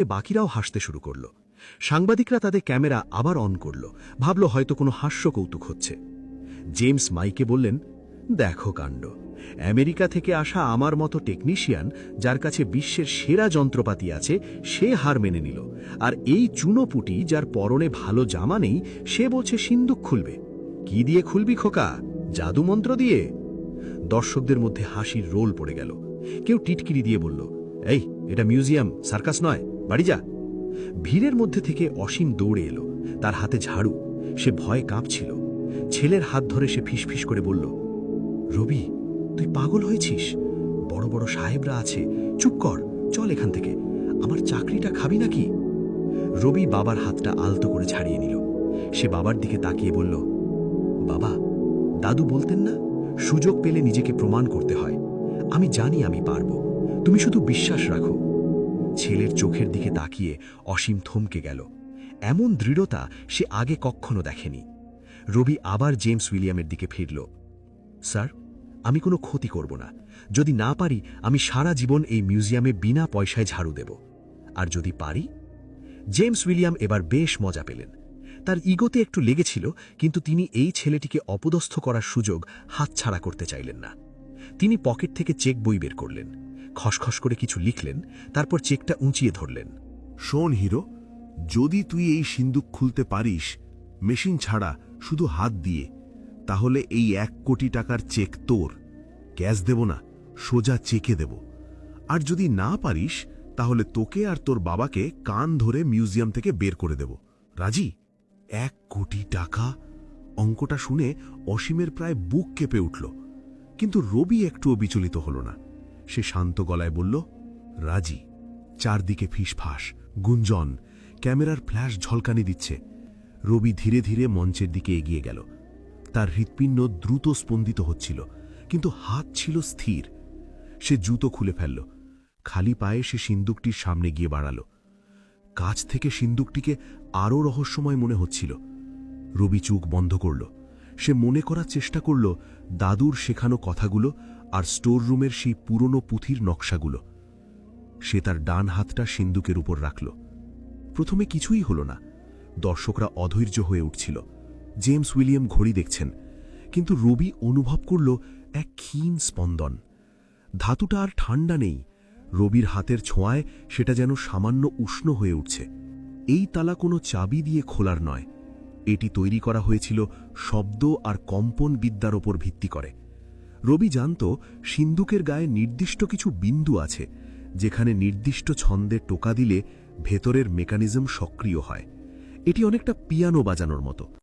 বাকিরাও হাসতে শুরু করল। সাংবাদিকরা তাদের ক্যামেরা আবার অন করল, ভাবল হয়তো কোনো হাস্য কৌতুক হচ্ছে। জেমস মাইকে বললেন, দেখো কাণ্ড, আমেরিকা থেকে আসা আমার মতো টেকনিশিয়ান, যার কাছে বিশ্বের সেরা যন্ত্রপাতি আছে, সে হার মেনে নিল। আর এই চুনোপুটি, যার পরনে ভালো জামা নেই, সে বলছে সিন্দুক খুলবে। কি দিয়ে খুলবি খোকা? জাদুমন্ত্র দিয়ে? দর্শকদের মধ্যে হাসির রোল পড়ে গেল। কেউ টিটকিরি দিয়ে বলল, এই, এটা মিউজিয়াম, সার্কাস নয়, বাড়ি যা। ভিড়ের মধ্যে থেকে অসীম দৌড়ে এলো, তার হাতে ঝাড়ু। সে ভয়ে কাঁপছিল। ছেলের হাত ধরে সে ফিসফিস করে বলল, রবি, তুই পাগল হয়েছিস? বড় বড় সাহেবরা আছে, চুপ কর, চল এখান থেকে। আমার চাকরিটা খাবি নাকি? রবি বাবার হাতটা আলতো করে ছাড়িয়ে নিল। সে বাবার দিকে তাকিয়ে বলল, বাবা, দাদু বলতেন না, সুযোগ পেলে নিজেকে প্রমাণ করতে হয়। আমি জানি আমি পারব, তুমি শুধু বিশ্বাস রাখো। ছেলের চোখের দিকে তাকিয়ে অসীম থমকে গেল। এমন দৃঢ়তা সে আগে কখনো দেখেনি। রবি আবার জেমস উইলিয়ামের দিকে ফিরল। স্যার, আমি কোনো ক্ষতি করব না। যদি না পারি, আমি সারা জীবন এই মিউজিয়ামে বিনা পয়সায় ঝাড়ু দেব। আর যদি পারি? জেমস উইলিয়াম এবার বেশ মজা পেলেন। তার ইগোতে একটু লেগেছিল, কিন্তু তিনি এই ছেলেটিকে অপদস্থ করার সুযোগ হাতছাড়া করতে চাইলেন না। তিনি পকেট থেকে চেক বই বের করলেন, খসখস করে কিছু লিখলেন, তারপর চেকটা উঁচিয়ে ধরলেন। শোন হিরো, যদি তুই এই সিন্দুক খুলতে পারিস, মেশিন ছাড়া, শুধু হাত দিয়ে, তাহলে এই 1 কোটি টাকার চেক তোর। ক্যাশ দেব না, সোজা চেকে দেব। আর যদি না পারিস, তাহলে তোকে আর তোর বাবাকে কান ধরে মিউজিয়াম থেকে বের করে দেব। রাজি? 1 কোটি টাকা! অঙ্কটা শুনে অসীমের প্রায় বুক কেঁপে উঠল। কিন্তু রবি একটুও বিচলিত হল না। সে শান্ত গলায় বলল, রাজি। চারদিকে ফিসফাস, গুঞ্জন, ক্যামেরার ফ্ল্যাশ ঝলকানি দিচ্ছে। রবি ধীরে ধীরে মঞ্চের দিকে এগিয়ে গেল। তার হৃৎপিণ্ড দ্রুত স্পন্দিত হচ্ছিল, কিন্তু হাত ছিল স্থির। সে জুতো খুলে ফেলল। খালি পায়ে সে সিন্দুকটির সামনে গিয়ে বাড়াল। কাছ থেকে সিন্দুকটিকে আরও রহস্যময় মনে হচ্ছিল। রবি চোখ বন্ধ করল। সে মনে করার চেষ্টা করল দাদুর শেখানো কথাগুলো আর স্টোর রুমের সেই পুরনো পুঁথির নকশাগুলো। সে তার ডান হাতটা সিন্দুকের উপর রাখল। প্রথমে কিছুই হল না। দর্শকরা অধৈর্য হয়ে উঠছিল। জেমস উইলিয়াম ঘড়ি দেখছেন, কিন্তু রবি অনুভব করল এক ক্ষীণ স্পন্দন। ধাতুটা আর ঠান্ডা নেই। রবির হাতের ছোঁয়ায় সেটা যেন সামান্য উষ্ণ হয়ে উঠছে। এই তালা কোনো চাবি দিয়ে খোলার নয়। এটি তৈরি করা হয়েছিল শব্দ আর কম্পন বিদ্যার ওপর ভিত্তি করে। রবি জানত সিন্দুকের গায়ে নির্দিষ্ট কিছু বিন্দু আছে, যেখানে নির্দিষ্ট ছন্দে টোকা দিলে ভেতরের মেকানিজম সক্রিয় হয়। এটি অনেকটা পিয়ানো বাজানোর মতো।